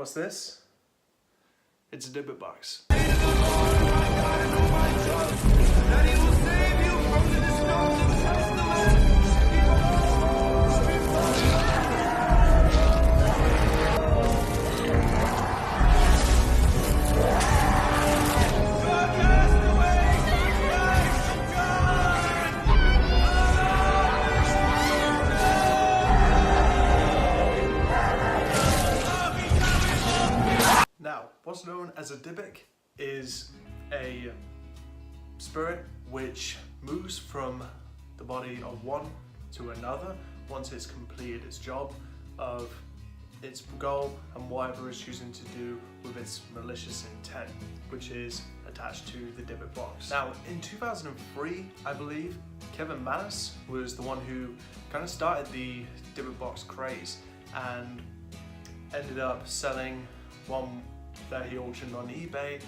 What's this? It's a Dybbuk box. Now, what's known as a Dybbuk is a spirit which moves from the body of one to another once it's completed its job of its goal and whatever it's choosing to do with its malicious intent, which is attached to the Dybbuk box. Now, in 2003, I believe, Kevin Mannis was the one who kind of started the Dybbuk box craze and ended up selling one that he auctioned on eBay,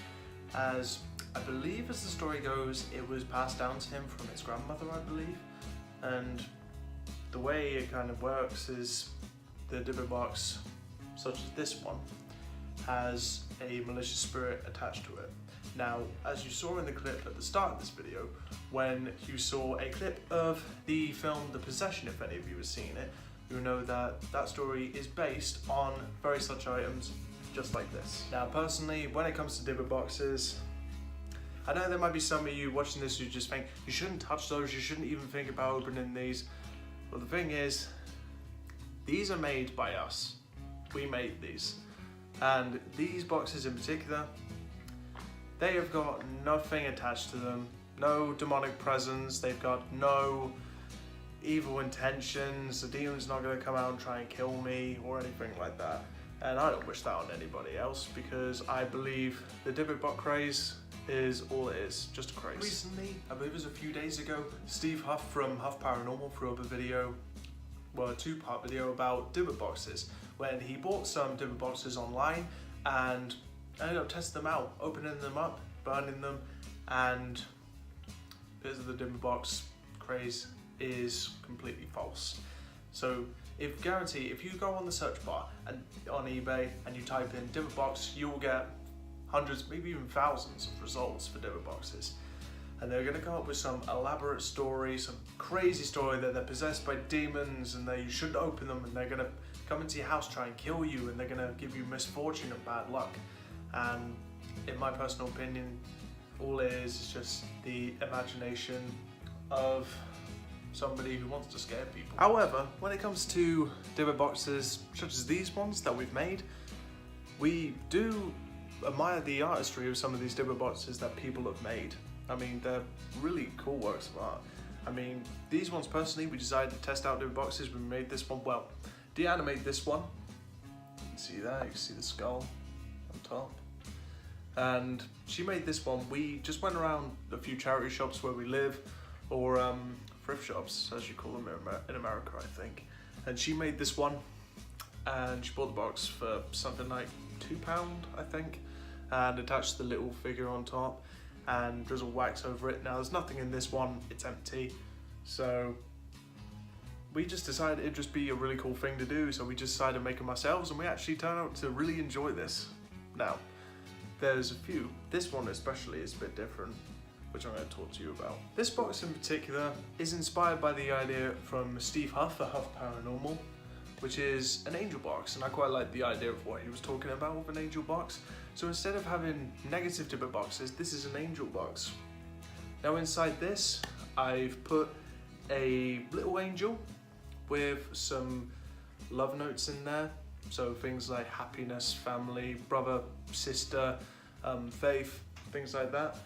as I believe, as the story goes, it was passed down to him from his grandmother, I believe. And the way it kind of works is the Dybbuk box, such as this one, has a malicious spirit attached to it. Now, as you saw in the clip at the start of this video, when you saw a clip of the film The Possession, if any of you have seen it, you'll know that that story is based on very such items just like this. Now, personally, when it comes to Dybbuk boxes, I know there might be some of you watching this who just think, you shouldn't touch those, you shouldn't even think about opening these. Well, the thing is, these are made by us. We made these. And these boxes in particular, they have got nothing attached to them, no demonic presence, they've got no evil intentions, the demon's not going to come out and try and kill me or anything like that. And I don't wish that on anybody else, because I believe the Dybbuk box craze is all it is, just a craze. Recently, I believe it was a few days ago, Steve Huff from Huff Paranormal threw up a video, well, a two-part video about Dybbuk boxes, when he bought some Dybbuk boxes online and ended up testing them out, opening them up, burning them, and because of the Dybbuk box craze is completely false. So if you go on the search bar and on eBay and you type in Dybbuk box, you will get hundreds, maybe even thousands of results for Dybbuk boxes. And they're going to come up with some elaborate story, some crazy story that they're possessed by demons and that you shouldn't open them, and they're going to come into your house, try and kill you, and they're going to give you misfortune and bad luck. And in my personal opinion, all it is just the imagination of somebody who wants to scare people. However, when it comes to Dybbuk boxes such as these ones that we've made, we do admire the artistry of some of these Dybbuk boxes that people have made. I mean, they're really cool works of art. I mean, these ones personally, we decided to test out Dybbuk boxes. We made this one, well, de-animate this one. You can see that, you can see the skull on top. And she made this one. We just went around a few charity shops where we live, or thrift shops, as you call them in America, I think. And she made this one, and she bought the box for something like £2, I think, and attached the little figure on top and drizzle wax over it. Now, there's nothing in this one, it's empty. So we just decided it'd just be a really cool thing to do, so we just decided to make them ourselves, and we actually turned out to really enjoy this. Now, there's a few. This one especially is a bit different, which I'm going to talk to you about. This box in particular is inspired by the idea from Steve Huff for Huff Paranormal, which is an angel box, and I quite like the idea of what he was talking about with an angel box. So instead of having negative Dybbuk boxes, this is an angel box. Now inside this, I've put a little angel with some love notes in there. So things like happiness, family, brother, sister, faith, things like that.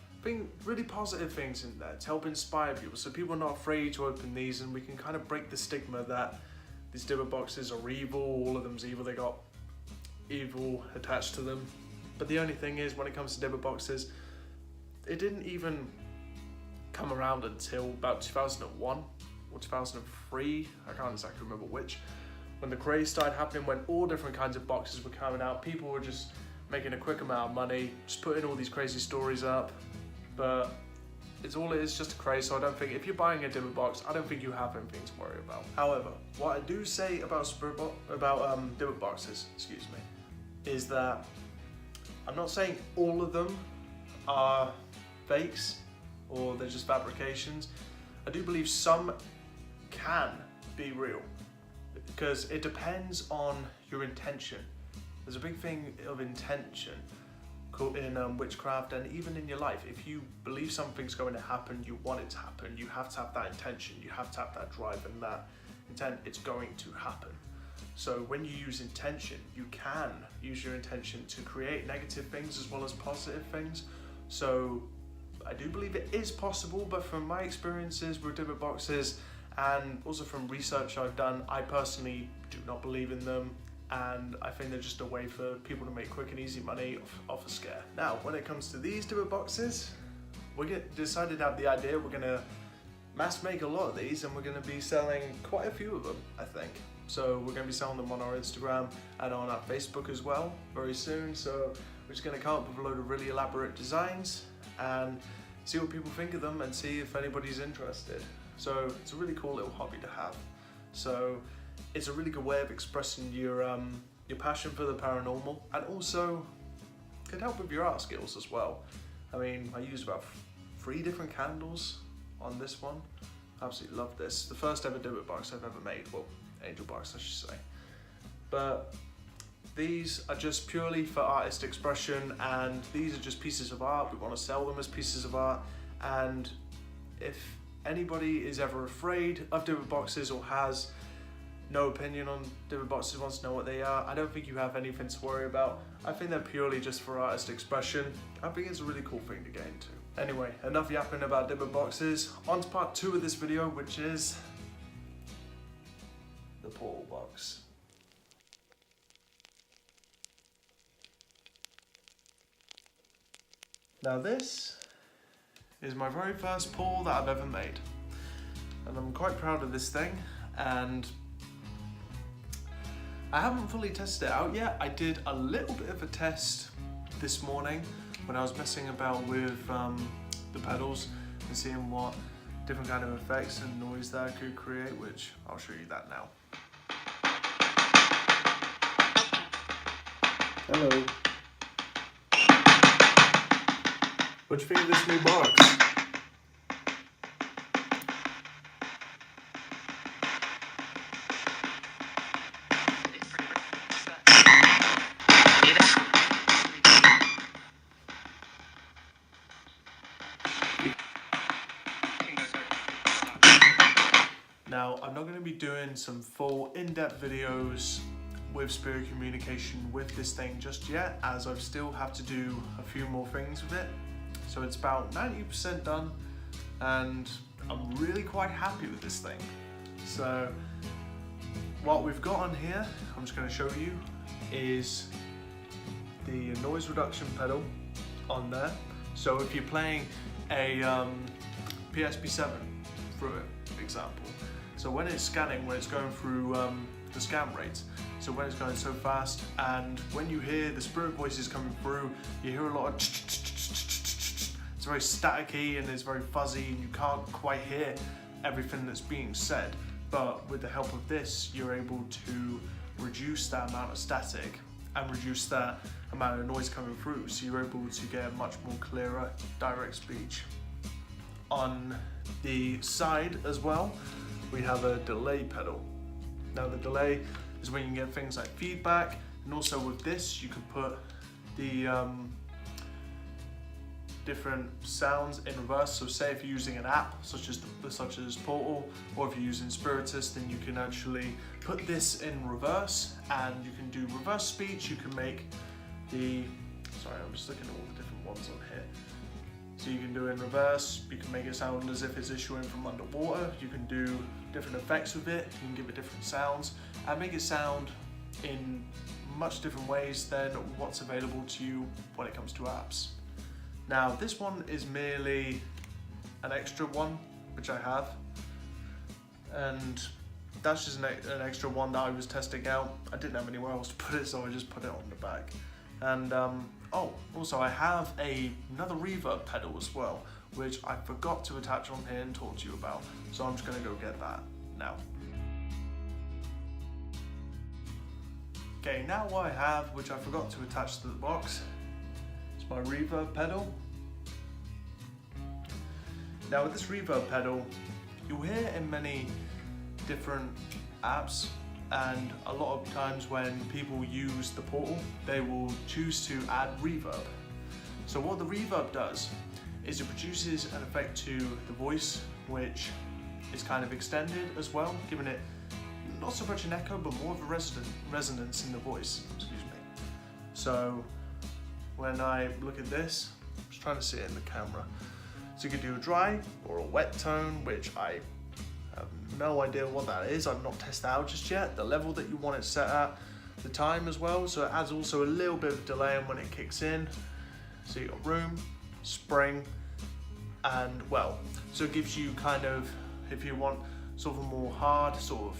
Really positive things in there to help inspire people, so people are not afraid to open these, and we can kind of break the stigma that these Dybbuk boxes are evil, all of them's evil, they got evil attached to them. But the only thing is, when it comes to Dybbuk boxes, it didn't even come around until about 2001 or 2003, I can't exactly remember which, when the craze started happening, when all different kinds of boxes were coming out. People were just making a quick amount of money, just putting all these crazy stories up. But it's all it is, just a craze, so I don't think, if you're buying a Dybbuk box, I don't think you have anything to worry about. However, what I do say about Dybbuk boxes, is that I'm not saying all of them are fakes or they're just fabrications. I do believe some can be real because it depends on your intention. There's a big thing of intention in witchcraft and even in your life. If you believe something's going to happen, you want it to happen, you have to have that intention, you have to have that drive and that intent, it's going to happen. So when you use intention, you can use your intention to create negative things as well as positive things. So I do believe it is possible, but from my experiences with Dybbuk boxes and also from research I've done, I personally do not believe in them, and I think they're just a way for people to make quick and easy money off a scare. Now, when it comes to these Dybbuk boxes, we decided to have the idea we're gonna mass make a lot of these, and we're gonna be selling quite a few of them, I think. So we're gonna be selling them on our Instagram and on our Facebook as well very soon. So we're just gonna come up with a load of really elaborate designs and see what people think of them and see if anybody's interested. So it's a really cool little hobby to have. So it's a really good way of expressing your passion for the paranormal, and also can help with your art skills as well. I mean, I used about 3 different candles on this one. Absolutely love this. The first ever Dybbuk box I've ever made. Well, angel box I should say. But these are just purely for artist expression, and these are just pieces of art. We want to sell them as pieces of art, and if anybody is ever afraid of Dybbuk boxes or has no opinion on Dybbuk boxes, wants to know what they are, I don't think you have anything to worry about. I think they're purely just for artist expression. I think it's a really cool thing to get into. Anyway, enough yapping about Dybbuk boxes. On to part 2 of this video, which is the portal box. Now this is my very first portal that I've ever made, and I'm quite proud of this thing, and I haven't fully tested it out yet. I did a little bit of a test this morning when I was messing about with the pedals and seeing what different kind of effects and noise that I could create, which I'll show you that now. Hello. What do you think of this new box? Now, I'm not going to be doing some full in-depth videos with spirit communication with this thing just yet, as I still have to do a few more things with it. So it's about 90% done, and I'm really quite happy with this thing. So what we've got on here, I'm just going to show you, is the noise reduction pedal on there. So if you're playing a PSP7 through it, for example, so when it's scanning, when it's going through the scan rates, so when it's going so fast, and when you hear the spirit voices coming through, you hear a lot of it's very staticky and it's very fuzzy, and you can't quite hear everything that's being said. But with the help of this, you're able to reduce that amount of static and reduce that amount of noise coming through, so you're able to get a much more clearer direct speech. On the side as well, we have a delay pedal. Now the delay is when you can get things like feedback, and also with this you can put the different sounds in reverse. So say if you're using an app such as Portal, or if you're using Spiritus, then you can actually put this in reverse, and you can do reverse speech. You can make the, sorry, I'm just looking at all the different ones on here. So you can do it in reverse, you can make it sound as if it's issuing from underwater, you can do different effects with it, you can give it different sounds, and make it sound in much different ways than what's available to you when it comes to apps. Now this one is merely an extra one, which I have, and that's just an extra one that I was testing out. I didn't have anywhere else to put it, so I just put it on the back. And oh, also I have another reverb pedal as well, which I forgot to attach on here and talk to you about, so I'm just going to go get that now. Okay, now what I have, which I forgot to attach to the box, is my reverb pedal. Now with this reverb pedal, you'll hear in many different apps, and a lot of times when people use the portal, they will choose to add reverb. So what the reverb does is it produces an effect to the voice, which is kind of extended as well, giving it not so much an echo, but more of a resonance in the voice, excuse me. So when I look at this, I'm just trying to see it in the camera. So you could do a dry or a wet tone, which I have no idea what that is. I've not tested out just yet. The level that you want it set at, the time as well. So it adds also a little bit of delay on when it kicks in. So you've got room, spring, and well. So it gives you kind of, if you want sort of a more hard sort of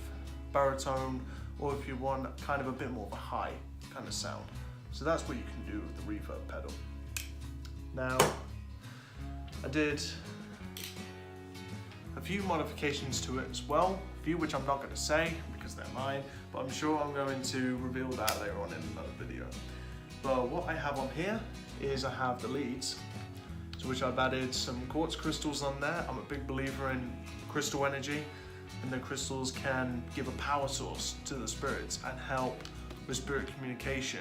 baritone, or if you want kind of a bit more of a high kind of sound. So that's what you can do with the reverb pedal. Now, I did a few modifications to it as well, a few which I'm not going to say because they're mine, but I'm sure I'm going to reveal that later on in another video. But what I have on here is I have the leads, to which I've added some quartz crystals on there. I'm a big believer in crystal energy, and the crystals can give a power source to the spirits and help with spirit communication,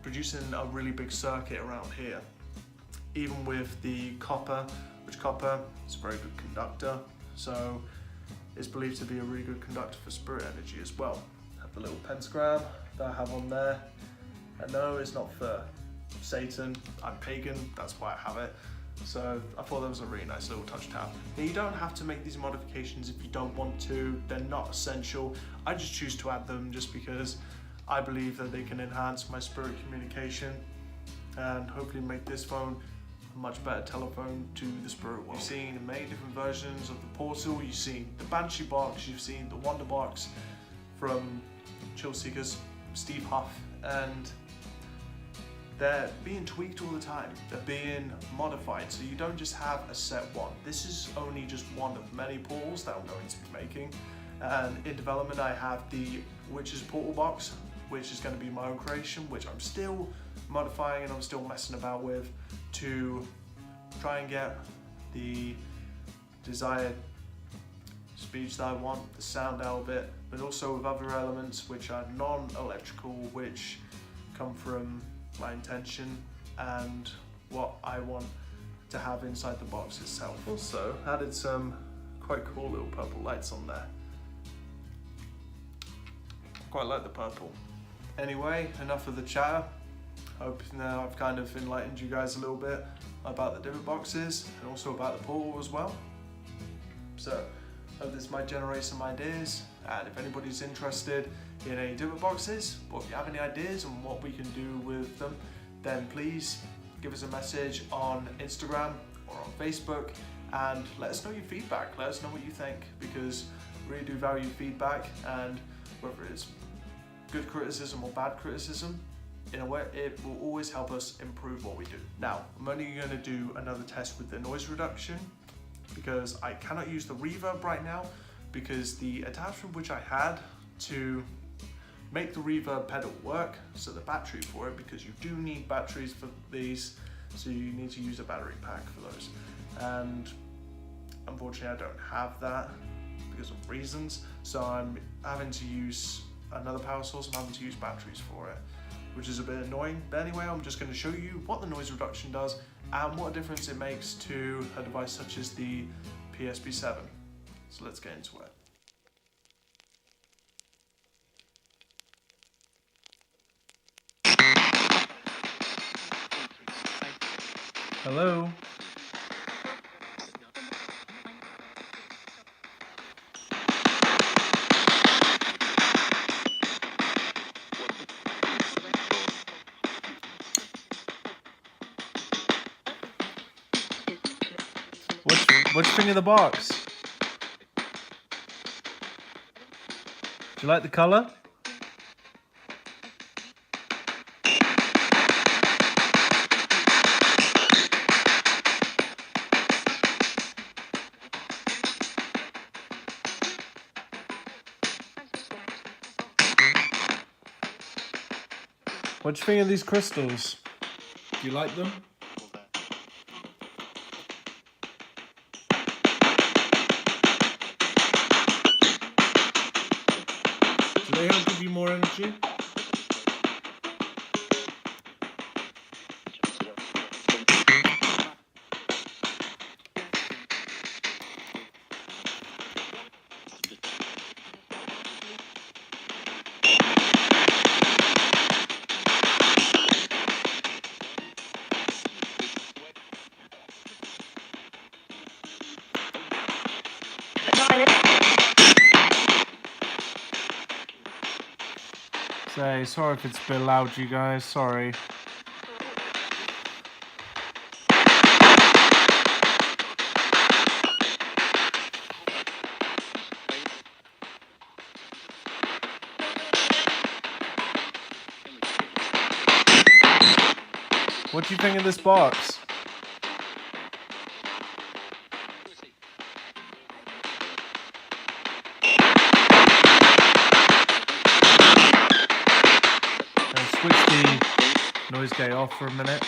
producing a really big circuit around here. Even with the copper, which copper is a very good conductor, so it's believed to be a really good conductor for spirit energy as well. I have the little pentagram that I have on there. And no, it's not for Satan, I'm pagan, that's why I have it. So I thought that was a really nice little touch tab. Now, you don't have to make these modifications if you don't want to, they're not essential. I just choose to add them just because I believe that they can enhance my spirit communication and hopefully make this phone a much better telephone to the spirit world. You've seen many different versions of the portal, you've seen the Banshee box, you've seen the Wonder box from Chill Seekers, Steve Huff, and they're being tweaked all the time. They're being modified, so you don't just have a set one. This is only just one of many portals that I'm going to be making. And in development, I have the Witch's Portal box, which is going to be my own creation, which I'm still modifying and I'm still messing about with to try and get the desired speech that I want, the sound out of it, but also with other elements which are non-electrical, which come from my intention and what I want to have inside the box itself. Also added some quite cool little purple lights on there. Quite like the purple. Anyway, enough of the chatter. Hope now I've kind of enlightened you guys a little bit about the Dybbuk boxes and also about the portal as well. So hope this might generate some ideas, and if anybody's interested in any Dybbuk boxes, or if you have any ideas on what we can do with them, then please give us a message on Instagram or on Facebook and let us know your feedback. Let us know what you think, because we really do value feedback, and whether it's good criticism or bad criticism, in a way it will always help us improve what we do. Now, I'm only going to do another test with the noise reduction because I cannot use the reverb right now, because the attachment which I had to make the reverb pedal work, so the battery for it, because you do need batteries for these, so you need to use a battery pack for those, and unfortunately I don't have that because of reasons, so I'm having to use another power source. I'm having to use batteries for it, which is a bit annoying. But anyway, I'm just going to show you what the noise reduction does and what difference it makes to a device such as the PSP7. So let's get into it. Hello? Which thing in the box? Do you like the color? What do you think of these crystals? Do you like them? Do they help give you more energy? Sorry if it's a bit loud, you guys. Sorry. What do you think of this box? Switch the noise gate off for a minute.